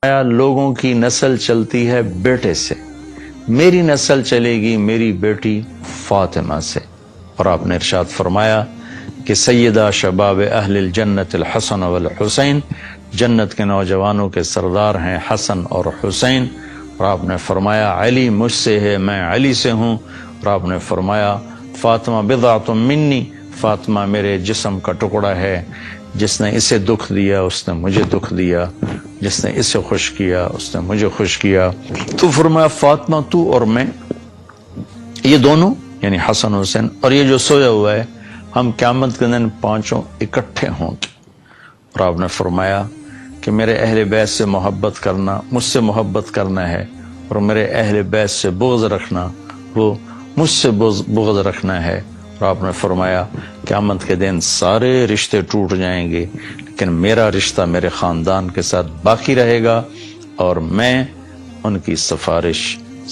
لوگوں کی نسل چلتی ہے بیٹے سے، میری نسل چلے گی میری بیٹی فاطمہ سے۔ اور آپ نے ارشاد فرمایا کہ سیدہ شباب اہل الجنت الحسن والحسین، جنت کے نوجوانوں کے سردار ہیں حسن اور حسین۔ اور آپ نے فرمایا علی مجھ سے ہے، میں علی سے ہوں۔ اور آپ نے فرمایا فاطمہ بضعۃ منی، فاطمہ میرے جسم کا ٹکڑا ہے، جس نے اسے دکھ دیا اس نے مجھے دکھ دیا، جس نے اسے خوش کیا اس نے مجھے خوش کیا۔ تو فرمایا فاطمہ تو اور میں، یہ دونوں یعنی حسن حسین اور یہ جو سویا ہوا ہے، ہم قیامت کے دن پانچوں اکٹھے ہوں گے۔ اور آپ نے فرمایا کہ میرے اہل بیت سے محبت کرنا، مجھ سے محبت کرنا ہے، اور میرے اہل بیت سے بغض رکھنا، وہ مجھ سے بغض رکھنا ہے۔ اور آپ نے فرمایا قیامت کے دن سارے رشتے ٹوٹ جائیں گے، لیکن میرا رشتہ میرے خاندان کے ساتھ باقی رہے گا اور میں ان کی سفارش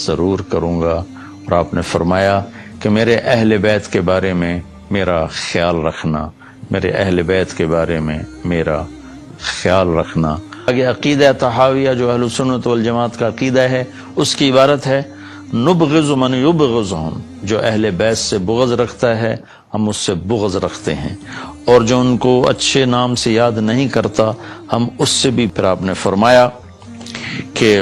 ضرور کروں گا۔ اور آپ نے فرمایا کہ میرے اہل بیت کے بارے میں میرا خیال رکھنا، میرے اہل بیت کے بارے میں میرا خیال رکھنا۔ آگے عقیدہ طحاویہ جو اہل سنت والجماعت کا عقیدہ ہے، اس کی عبارت ہے نبغض من یبغضہم، جو اہل بیت سے بغض رکھتا ہے ہم اس سے بغض رکھتے ہیں، اور جو ان کو اچھے نام سے یاد نہیں کرتا ہم اس سے بھی۔ پھر آپ نے فرمایا کہ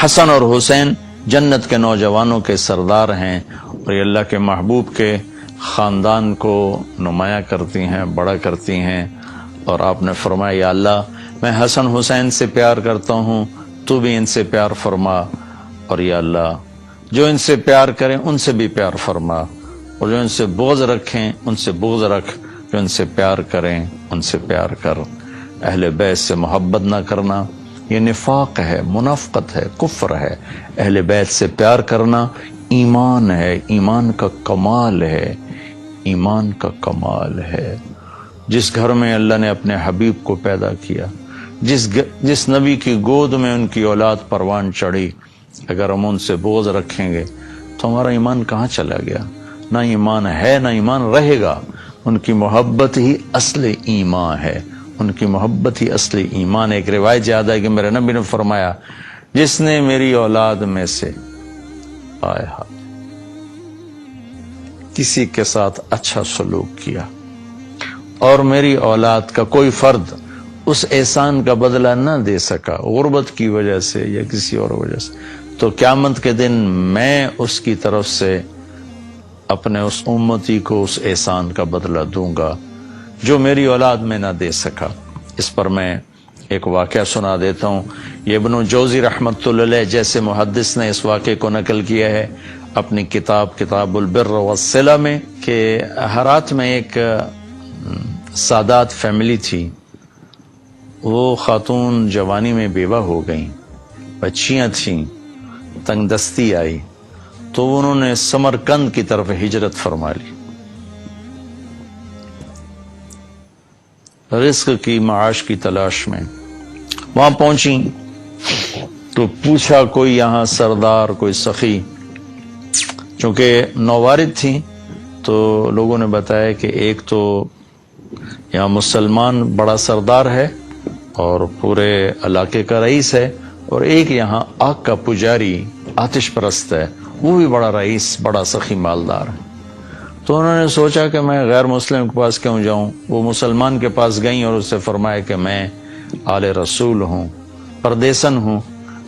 حسن اور حسین جنت کے نوجوانوں کے سردار ہیں، اور یہ اللہ کے محبوب کے خاندان کو نمایاں کرتی ہیں، بڑا کرتی ہیں۔ اور آپ نے فرمایا یا اللہ میں حسن حسین سے پیار کرتا ہوں، تو بھی ان سے پیار فرما، اور یا اللہ جو ان سے پیار کریں ان سے بھی پیار فرما، اور جو ان سے بغض رکھیں ان سے بغض رکھ، جو ان سے پیار کریں ان سے پیار کر۔ اہل بیت سے محبت نہ کرنا یہ نفاق ہے، منافقت ہے، کفر ہے۔ اہل بیت سے پیار کرنا ایمان ہے، ایمان کا کمال ہے، ایمان کا کمال ہے۔ جس گھر میں اللہ نے اپنے حبیب کو پیدا کیا، جس نبی کی گود میں ان کی اولاد پروان چڑھی، اگر ہم ان سے بغض رکھیں گے تو ہمارا ایمان کہاں چلا گیا؟ نہ ایمان ہے نہ ایمان رہے گا۔ ان کی محبت ہی اصل ایمان ہے، ان کی محبت ہی اصل ایمان ہے۔ ایک روایت یاد ہے کہ میرے نبی نے فرمایا جس نے میری اولاد میں سے کسی کے ساتھ اچھا سلوک کیا اور میری اولاد کا کوئی فرد اس احسان کا بدلہ نہ دے سکا، غربت کی وجہ سے یا کسی اور وجہ سے، تو قیامت کے دن میں اس کی طرف سے اپنے اس امتی کو اس احسان کا بدلہ دوں گا جو میری اولاد میں نہ دے سکا۔ اس پر میں ایک واقعہ سنا دیتا ہوں۔ یہ ابن جوزی رحمۃ اللہ علیہ جیسے محدث نے اس واقعے کو نقل کیا ہے اپنی کتاب البر والصلہ میں، کہ ہرات میں ایک سادات فیملی تھی۔ وہ خاتون جوانی میں بیوہ ہو گئیں، بچیاں تھیں، تنگ دستی آئی تو انہوں نے سمرقند کی طرف ہجرت فرما لی، رزق کی معاش کی تلاش میں۔ وہاں پہنچی تو پوچھا کوئی یہاں سردار، کوئی سخی، چونکہ نووارد تھیں تو لوگوں نے بتایا کہ ایک تو یہاں مسلمان بڑا سردار ہے اور پورے علاقے کا رئیس ہے، اور ایک یہاں آگ کا پجاری آتش پرست ہے، وہ بھی بڑا رئیس، بڑا سخی مالدار ہے۔ تو انہوں نے سوچا کہ میں غیر مسلم کے پاس کیوں جاؤں۔ وہ مسلمان کے پاس گئیں اور اس سے فرمایا کہ میں آل رسول ہوں، پردیسن ہوں،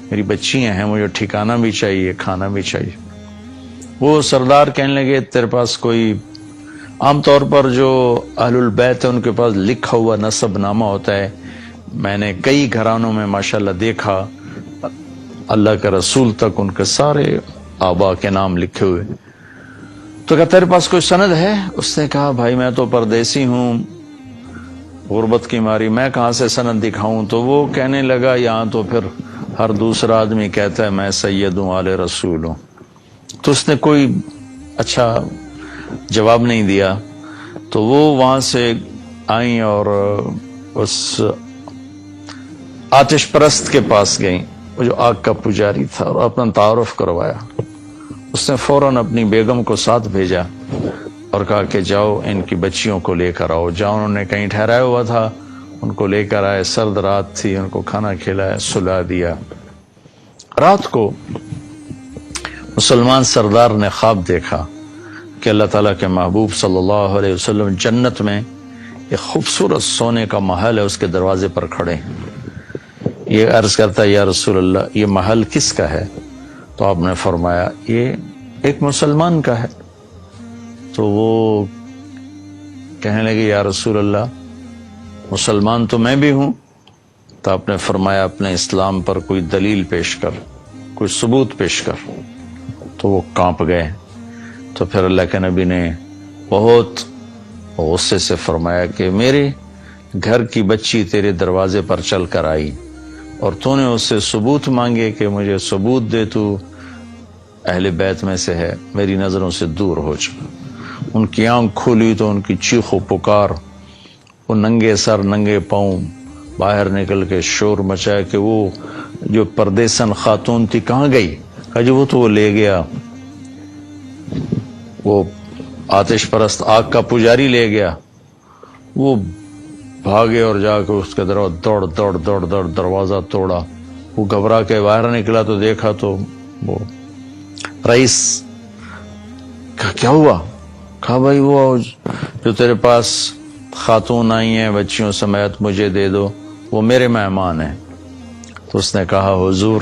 میری بچیاں ہیں، مجھے ٹھکانہ بھی چاہیے، کھانا بھی چاہیے۔ وہ سردار کہنے لگے تیرے پاس کوئی، عام طور پر جو اہل البیت ہے ان کے پاس لکھا ہوا نسب نامہ ہوتا ہے، میں نے کئی گھرانوں میں ماشاءاللہ دیکھا اللہ کے رسول تک ان کے سارے آبا کے نام لکھے ہوئے۔ تو کہا تیرے پاس کوئی سند ہے؟ اس نے کہا بھائی میں تو پردیسی ہوں، غربت کی ماری میں کہاں سے سند دکھاؤں؟ تو وہ کہنے لگا یہاں تو پھر ہر دوسرا آدمی کہتا ہے میں سید ہوں، آل رسول ہوں۔ تو اس نے کوئی اچھا جواب نہیں دیا۔ تو وہ وہاں سے آئیں اور اس آتش پرست کے پاس گئیں، وہ جو آگ کا پجاری تھا، اور اپنا تعارف کروایا۔ اس نے فوراً اپنی بیگم کو ساتھ بھیجا اور کہا کہ جاؤ ان کی بچیوں کو لے کر آؤ۔ جاؤ، انہوں نے کہیں ٹھہرایا ہوا تھا، ان کو لے کر آئے، سرد رات تھی، ان کو کھانا کھلایا، سلا دیا۔ رات کو مسلمان سردار نے خواب دیکھا کہ اللہ تعالیٰ کے محبوب صلی اللہ علیہ وسلم جنت میں ایک خوبصورت سونے کا محل ہے، اس کے دروازے پر کھڑے ہیں۔ یہ عرض کرتا ہے یا رسول اللہ یہ محل کس کا ہے؟ تو آپ نے فرمایا یہ ایک مسلمان کا ہے۔ تو وہ کہنے لگے یا رسول اللہ مسلمان تو میں بھی ہوں۔ تو آپ نے فرمایا اپنے اسلام پر کوئی دلیل پیش کر، کوئی ثبوت پیش کر۔ تو وہ کانپ گئے۔ تو پھر اللہ کے نبی نے بہت غصے سے فرمایا کہ میرے گھر کی بچی تیرے دروازے پر چل کر آئی اور تو نے اس سے ثبوت مانگے کہ مجھے ثبوت دے، تو اہل بیت میں سے ہے، میری نظروں سے دور ہو جا۔ ان کی آنکھ کھولی تو ان کی چیخ و پکار، وہ ننگے سر ننگے پاؤں باہر نکل کے شور مچایا کہ وہ جو پردیسن خاتون تھی کہاں گئی؟ کہا جی وہ تو وہ لے گیا، وہ آتش پرست آگ کا پجاری لے گیا۔ وہ بھاگے اور جا کے اس کے دوڑ دروازہ توڑا۔ وہ گھبرا کے باہر نکلا تو دیکھا تو وہ رئیس کہا کیا ہوا؟ کہا بھائی وہ جو تیرے پاس خاتون آئی ہیں بچیوں سمیت مجھے دے دو، وہ میرے مہمان ہیں۔ تو اس نے کہا حضور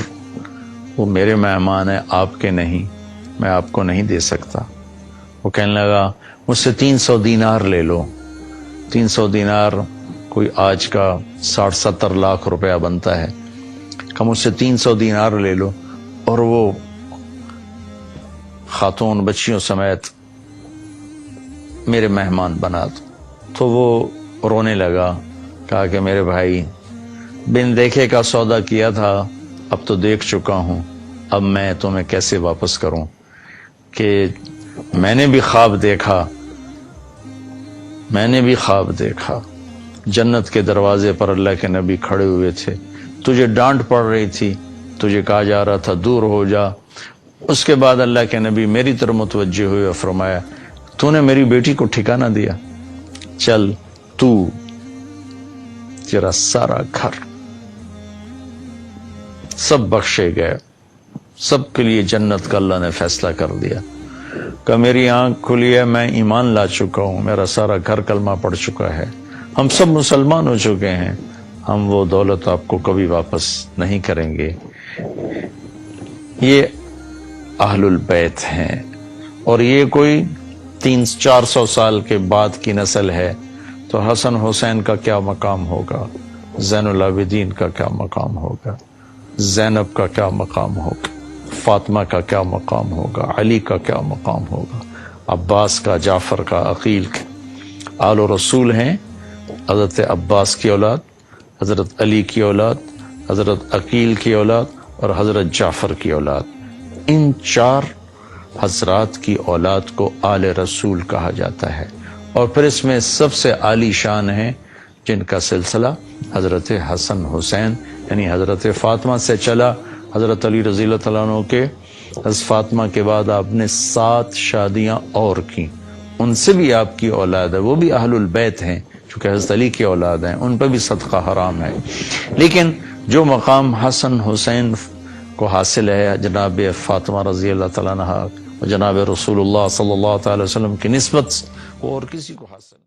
وہ میرے مہمان ہیں، آپ کے نہیں، میں آپ کو نہیں دے سکتا۔ وہ کہنے لگا مجھ سے 300 دینار لے لو۔ 300 دینار کوئی آج کا 60-70 لاکھ روپیہ بنتا ہے۔ کہ مجھ سے 300 دینار لے لو اور وہ خاتون بچیوں سمیت میرے مہمان بنا دو۔ تو وہ رونے لگا، کہا کہ میرے بھائی بن دیکھے کا سودا کیا تھا، اب تو دیکھ چکا ہوں، اب میں تمہیں کیسے واپس کروں؟ کہ میں نے بھی خواب دیکھا جنت کے دروازے پر اللہ کے نبی کھڑے ہوئے تھے، تجھے ڈانٹ پڑ رہی تھی، تجھے کہا جا رہا تھا دور ہو جا۔ اس کے بعد اللہ کے نبی میری طرف متوجہ ہوئے اور فرمایا تو نے میری بیٹی کو ٹھکانہ دیا، چل تو تیرا سارا گھر سب بخشے گئے، سب کے لیے جنت کا اللہ نے فیصلہ کر دیا۔ کہ میری آنکھ کھلی ہے، میں ایمان لا چکا ہوں، میرا سارا گھر کلمہ پڑھ چکا ہے، ہم سب مسلمان ہو چکے ہیں، ہم وہ دولت آپ کو کبھی واپس نہیں کریں گے۔ یہ اہل البیت ہیں، اور یہ کوئی 300-400 سال کے بعد کی نسل ہے، تو حسن حسین کا کیا مقام ہوگا، زین العابدین کا کیا مقام ہوگا، زینب کا کیا مقام ہوگا، فاطمہ کا کیا مقام ہوگا، علی کا کیا مقام ہوگا، عباس کا، جعفر کا، عقیل کا۔ آل و رسول ہیں، حضرت عباس کی اولاد، حضرت علی کی اولاد، حضرت عقیل کی اولاد اور حضرت جعفر کی اولاد۔ ان 4 حضرات کی اولاد کو آل رسول کہا جاتا ہے، اور پھر اس میں سب سے عالی شان ہیں جن کا سلسلہ حضرت حسن حسین یعنی حضرت فاطمہ سے چلا۔ حضرت علی رضی اللہ تعالیٰ عنہ کے حضرت فاطمہ کے بعد آپ نے 7 شادیاں اور کی، ان سے بھی آپ کی اولاد ہے، وہ بھی اہل البیت ہیں، چونکہ حضرت علی کی اولاد ہیں، ان پہ بھی صدقہ حرام ہے۔ لیکن جو مقام حسن حسین کو حاصل ہے جناب فاطمہ رضی اللہ تعالیٰ عنہ اور جناب رسول اللہ صلی اللہ تعالی وسلم کی نسبت، وہ اور کسی کو حاصل